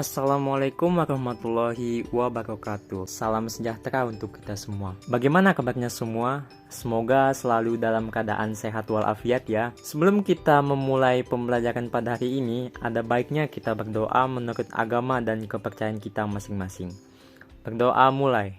Assalamualaikum warahmatullahi wabarakatuh. Salam sejahtera untuk kita semua. Bagaimana kabarnya semua? Semoga selalu dalam keadaan sehat walafiat ya. Sebelum kita memulai pembelajaran pada hari ini, ada baiknya kita berdoa menurut agama dan kepercayaan kita masing-masing. Berdoa mulai.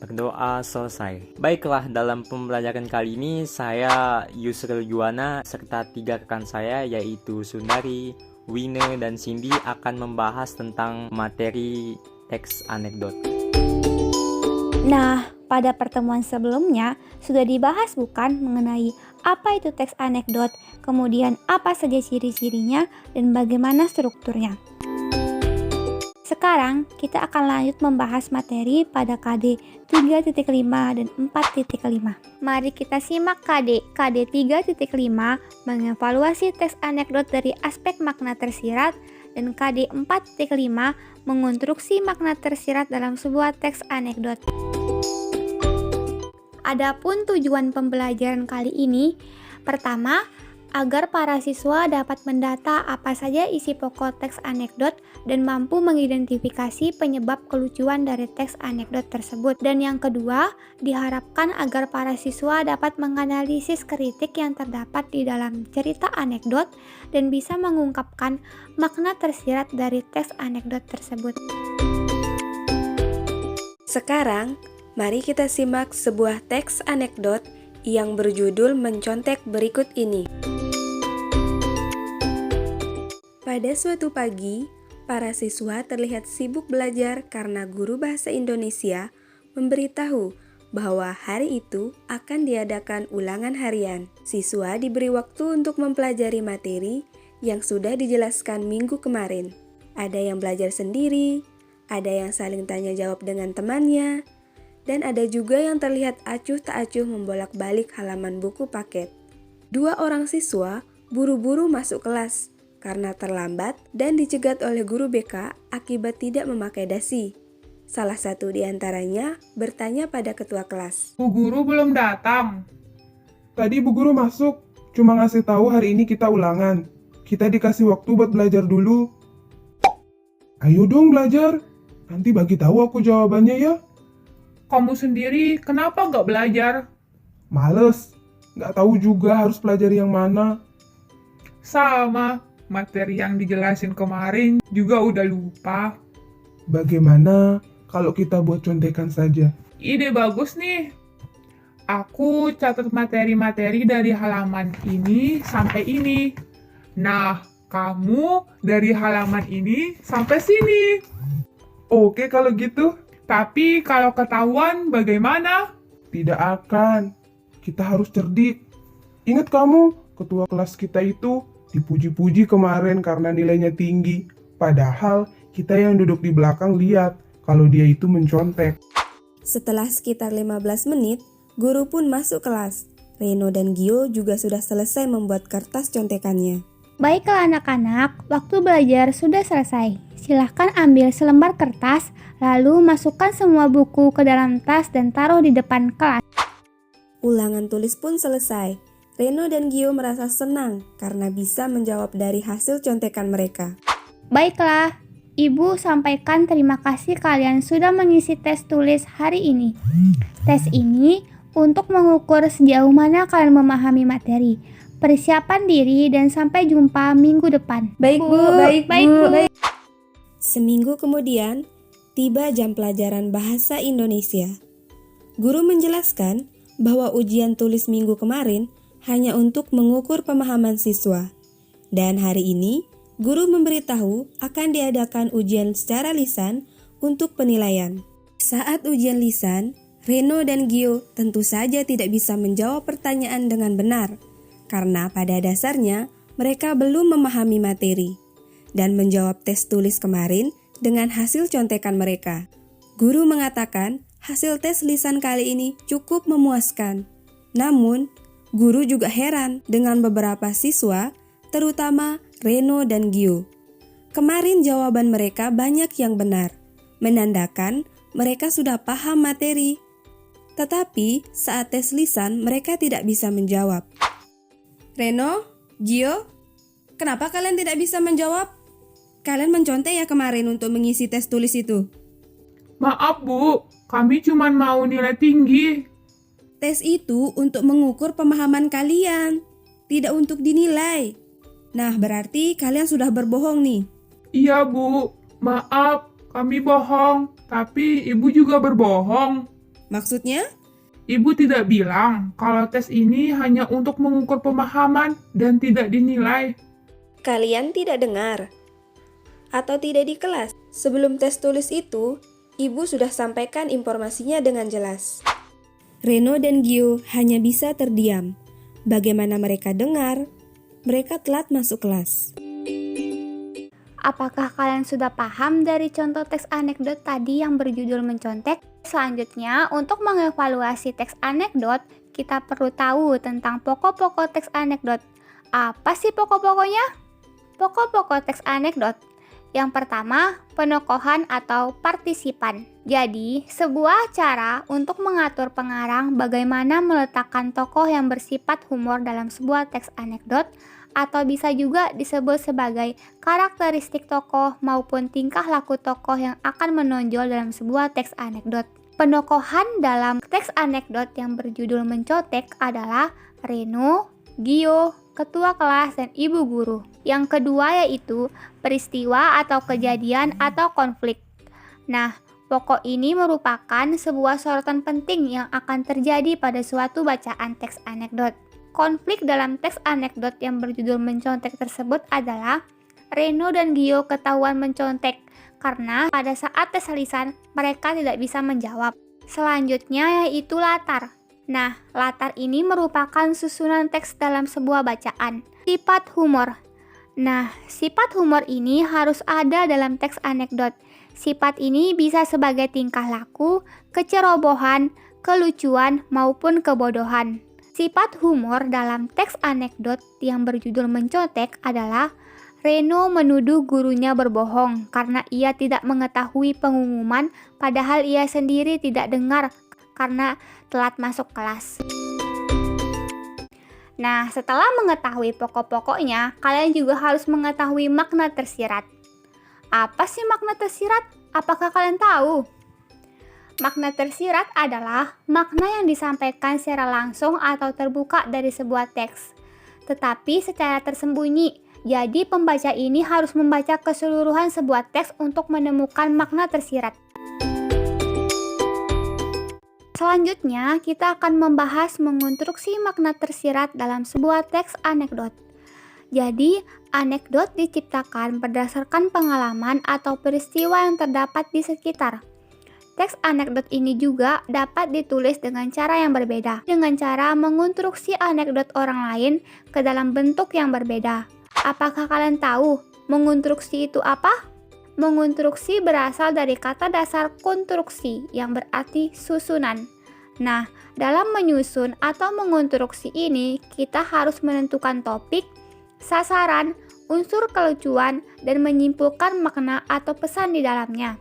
Berdoa selesai. Baiklah, dalam pembelajaran kali ini saya Yusril Yuwana serta 3 rekan saya yaitu Sundari, Wine, dan Cindy akan membahas tentang materi teks anekdot. Nah, pada pertemuan sebelumnya sudah dibahas bukan mengenai apa itu teks anekdot, kemudian apa saja ciri-cirinya dan bagaimana strukturnya. Sekarang kita akan lanjut membahas materi pada KD 3.5 dan 4.5. Mari kita simak KD 3.5 mengevaluasi teks anekdot dari aspek makna tersirat dan KD 4.5 mengonstruksi makna tersirat dalam sebuah teks anekdot. Adapun tujuan pembelajaran kali ini, pertama, agar para siswa dapat mendata apa saja isi pokok teks anekdot dan mampu mengidentifikasi penyebab kelucuan dari teks anekdot tersebut. Dan yang kedua, diharapkan agar para siswa dapat menganalisis kritik yang terdapat di dalam cerita anekdot dan bisa mengungkapkan makna tersirat dari teks anekdot tersebut. Sekarang, mari kita simak sebuah teks anekdot yang berjudul mencontek berikut ini. Pada suatu pagi, para siswa terlihat sibuk belajar karena guru bahasa Indonesia memberitahu bahwa hari itu akan diadakan ulangan harian. Siswa diberi waktu untuk mempelajari materi yang sudah dijelaskan minggu kemarin. Ada yang belajar sendiri, ada yang saling tanya jawab dengan temannya, dan ada juga yang terlihat acuh tak acuh membolak-balik halaman buku paket. 2 orang siswa buru-buru masuk kelas karena terlambat dan dicegat oleh guru BK akibat tidak memakai dasi. Salah satu di antaranya bertanya pada ketua kelas. Bu Guru belum datang. Tadi Bu Guru masuk, cuma ngasih tahu hari ini kita ulangan. Kita dikasih waktu buat belajar dulu. Ayo dong belajar, nanti bagi tahu aku jawabannya ya. Kamu sendiri kenapa nggak belajar? Males, nggak tahu juga harus pelajari yang mana. Sama, materi yang dijelasin kemarin juga udah lupa. Bagaimana kalau kita buat contekan saja? Ide bagus nih. Aku catat materi-materi dari halaman ini sampai ini. Nah, kamu dari halaman ini sampai sini. Oke kalau gitu. Tapi kalau ketahuan bagaimana? Tidak akan. Kita harus cerdik. Ingat kamu, ketua kelas kita itu dipuji-puji kemarin karena nilainya tinggi. Padahal kita yang duduk di belakang lihat kalau dia itu mencontek. Setelah sekitar 15 menit, guru pun masuk kelas. Reno dan Gio juga sudah selesai membuat kertas contekannya. Baiklah anak-anak, waktu belajar sudah selesai. Silahkan ambil selembar kertas, lalu masukkan semua buku ke dalam tas dan taruh di depan kelas. Ulangan tulis pun selesai. Reno dan Gio merasa senang karena bisa menjawab dari hasil contekan mereka. Baiklah, Ibu sampaikan terima kasih kalian sudah mengisi tes tulis hari ini. Tes ini untuk mengukur sejauh mana kalian memahami materi. Persiapan diri dan sampai jumpa minggu depan. Baik Bu, baik Bu. Seminggu kemudian, tiba jam pelajaran bahasa Indonesia. Guru menjelaskan bahwa ujian tulis minggu kemarin hanya untuk mengukur pemahaman siswa. Dan hari ini, guru memberitahu akan diadakan ujian secara lisan untuk penilaian. Saat ujian lisan, Reno dan Gio tentu saja tidak bisa menjawab pertanyaan dengan benar, karena pada dasarnya mereka belum memahami materi dan menjawab tes tulis kemarin dengan hasil contekan mereka. Guru mengatakan hasil tes lisan kali ini cukup memuaskan. Namun, guru juga heran dengan beberapa siswa, terutama Reno dan Gio. Kemarin jawaban mereka banyak yang benar, menandakan mereka sudah paham materi. Tetapi saat tes lisan mereka tidak bisa menjawab. Reno, Gio, Kenapa kalian tidak bisa menjawab? Kalian mencontek ya kemarin untuk mengisi tes tulis itu. Maaf Bu, kami cuma mau nilai tinggi. Tes itu untuk mengukur pemahaman kalian, tidak untuk dinilai. Nah, berarti kalian sudah berbohong nih. Iya Bu, maaf, kami bohong, tapi Ibu juga berbohong. Maksudnya? Ibu tidak bilang kalau tes ini hanya untuk mengukur pemahaman dan tidak dinilai. Kalian tidak dengar atau tidak di kelas. Sebelum tes tulis itu, Ibu sudah sampaikan informasinya dengan jelas. Reno dan Gio hanya bisa terdiam. Bagaimana mereka dengar? Mereka telat masuk kelas. Apakah kalian sudah paham dari contoh teks anekdot tadi yang berjudul mencontek? Selanjutnya, untuk mengevaluasi teks anekdot, kita perlu tahu tentang pokok-pokok teks anekdot. Apa sih pokok-pokoknya? Pokok-pokok teks anekdot. Yang pertama, penokohan atau partisipan. Jadi, sebuah cara untuk mengatur pengarang bagaimana meletakkan tokoh yang bersifat humor dalam sebuah teks anekdot, atau bisa juga disebut sebagai karakteristik tokoh maupun tingkah laku tokoh yang akan menonjol dalam sebuah teks anekdot. Penokohan dalam teks anekdot yang berjudul mencontek adalah Reno, Gio, ketua kelas, dan ibu guru. Yang kedua yaitu peristiwa atau kejadian atau konflik. Nah, pokok ini merupakan sebuah sorotan penting yang akan terjadi pada suatu bacaan teks anekdot. Konflik dalam teks anekdot yang berjudul mencontek tersebut adalah Reno dan Gio ketahuan mencontek karena pada saat tes lisan mereka tidak bisa menjawab. Selanjutnya yaitu latar. Nah, latar ini merupakan susunan teks dalam sebuah bacaan. Sifat humor. Nah, sifat humor ini harus ada dalam teks anekdot. Sifat ini bisa sebagai tingkah laku, kecerobohan, kelucuan, maupun kebodohan. Sifat humor dalam teks anekdot yang berjudul mencontek adalah Reno menuduh gurunya berbohong karena ia tidak mengetahui pengumuman padahal ia sendiri tidak dengar karena telat masuk kelas. Nah, setelah mengetahui pokok-pokoknya, kalian juga harus mengetahui makna tersirat. Apa sih makna tersirat? Apakah kalian tahu? Makna tersirat adalah makna yang disampaikan secara langsung atau terbuka dari sebuah teks, tetapi secara tersembunyi. Jadi pembaca ini harus membaca keseluruhan sebuah teks untuk menemukan makna tersirat. Selanjutnya, kita akan membahas mengonstruksi makna tersirat dalam sebuah teks anekdot. Jadi, anekdot diciptakan berdasarkan pengalaman atau peristiwa yang terdapat di sekitar. Teks anekdot ini juga dapat ditulis dengan cara yang berbeda, dengan cara mengonstruksi anekdot orang lain ke dalam bentuk yang berbeda. Apakah kalian tahu mengonstruksi itu apa? Mengonstruksi berasal dari kata dasar konstruksi yang berarti susunan. Nah, dalam menyusun atau mengonstruksi ini, kita harus menentukan topik, sasaran, unsur kelucuan, dan menyimpulkan makna atau pesan di dalamnya.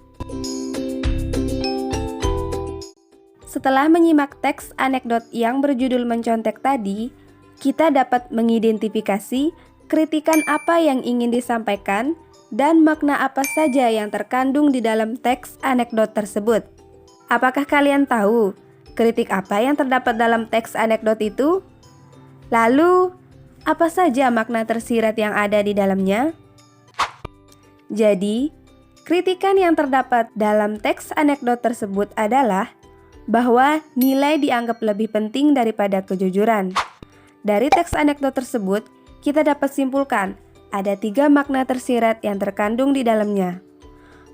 Setelah menyimak teks anekdot yang berjudul mencontek tadi, kita dapat mengidentifikasi kritikan apa yang ingin disampaikan dan makna apa saja yang terkandung di dalam teks anekdot tersebut. Apakah kalian tahu kritik apa yang terdapat dalam teks anekdot itu? Lalu, apa saja makna tersirat yang ada di dalamnya? Jadi, kritikan yang terdapat dalam teks anekdot tersebut adalah bahwa nilai dianggap lebih penting daripada kejujuran. Dari teks anekdot tersebut, kita dapat simpulkan ada 3 makna tersirat yang terkandung di dalamnya.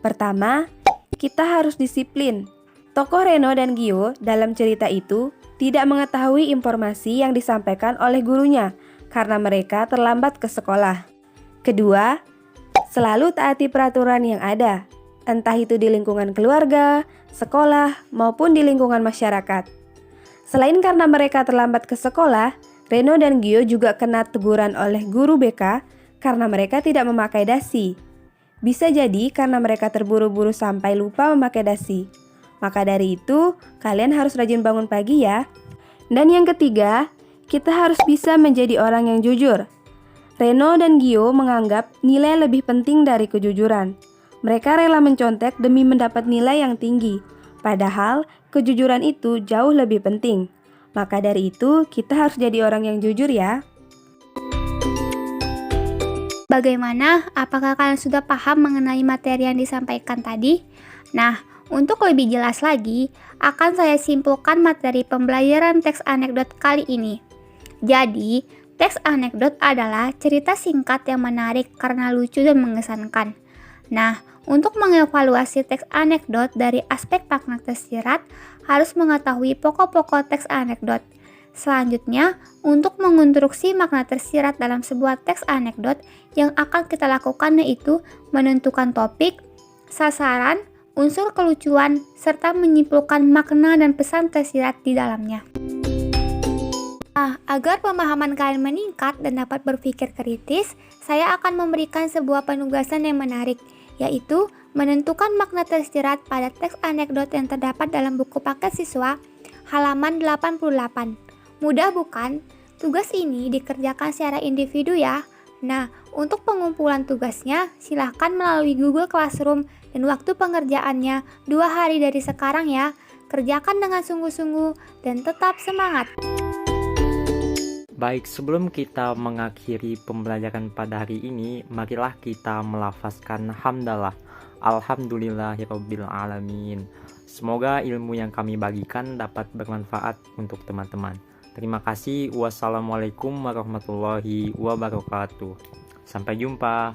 Pertama, kita harus disiplin. Tokoh Reno dan Gio dalam cerita itu tidak mengetahui informasi yang disampaikan oleh gurunya karena mereka terlambat ke sekolah. Kedua, selalu taati peraturan yang ada, entah itu di lingkungan keluarga, sekolah, maupun di lingkungan masyarakat. Selain karena mereka terlambat ke sekolah, Reno dan Gio juga kena teguran oleh guru BK karena mereka tidak memakai dasi. Bisa jadi karena mereka terburu-buru sampai lupa memakai dasi. Maka dari itu, kalian harus rajin bangun pagi ya. Dan yang ketiga, kita harus bisa menjadi orang yang jujur. Reno dan Gio menganggap nilai lebih penting dari kejujuran. Mereka rela mencontek demi mendapat nilai yang tinggi, padahal kejujuran itu jauh lebih penting. Maka dari itu, kita harus jadi orang yang jujur ya. Bagaimana? Apakah kalian sudah paham mengenai materi yang disampaikan tadi? Nah, untuk lebih jelas lagi, akan saya simpulkan materi pembelajaran teks anekdot kali ini. Jadi, teks anekdot adalah cerita singkat yang menarik karena lucu dan mengesankan. Nah, untuk mengevaluasi teks anekdot dari aspek makna tersirat, harus mengetahui pokok-pokok teks anekdot. Selanjutnya, untuk mengonstruksi makna tersirat dalam sebuah teks anekdot, yang akan kita lakukan yaitu menentukan topik, sasaran, unsur kelucuan, serta menyimpulkan makna dan pesan tersirat di dalamnya. Nah, agar pemahaman kalian meningkat dan dapat berpikir kritis, saya akan memberikan sebuah penugasan yang menarik, yaitu menentukan makna tersirat pada teks anekdot yang terdapat dalam buku paket siswa halaman 88. Mudah bukan? Tugas ini dikerjakan secara individu ya. Nah, untuk pengumpulan tugasnya, silahkan melalui Google Classroom dan waktu pengerjaannya 2 hari dari sekarang ya. Kerjakan dengan sungguh-sungguh dan tetap semangat. Baik, sebelum kita mengakhiri pembelajaran pada hari ini, marilah kita melafazkan hamdalah. Alhamdulillahirabbil alamin. Semoga ilmu yang kami bagikan dapat bermanfaat untuk teman-teman. Terima kasih. Wassalamualaikum warahmatullahi wabarakatuh. Sampai jumpa.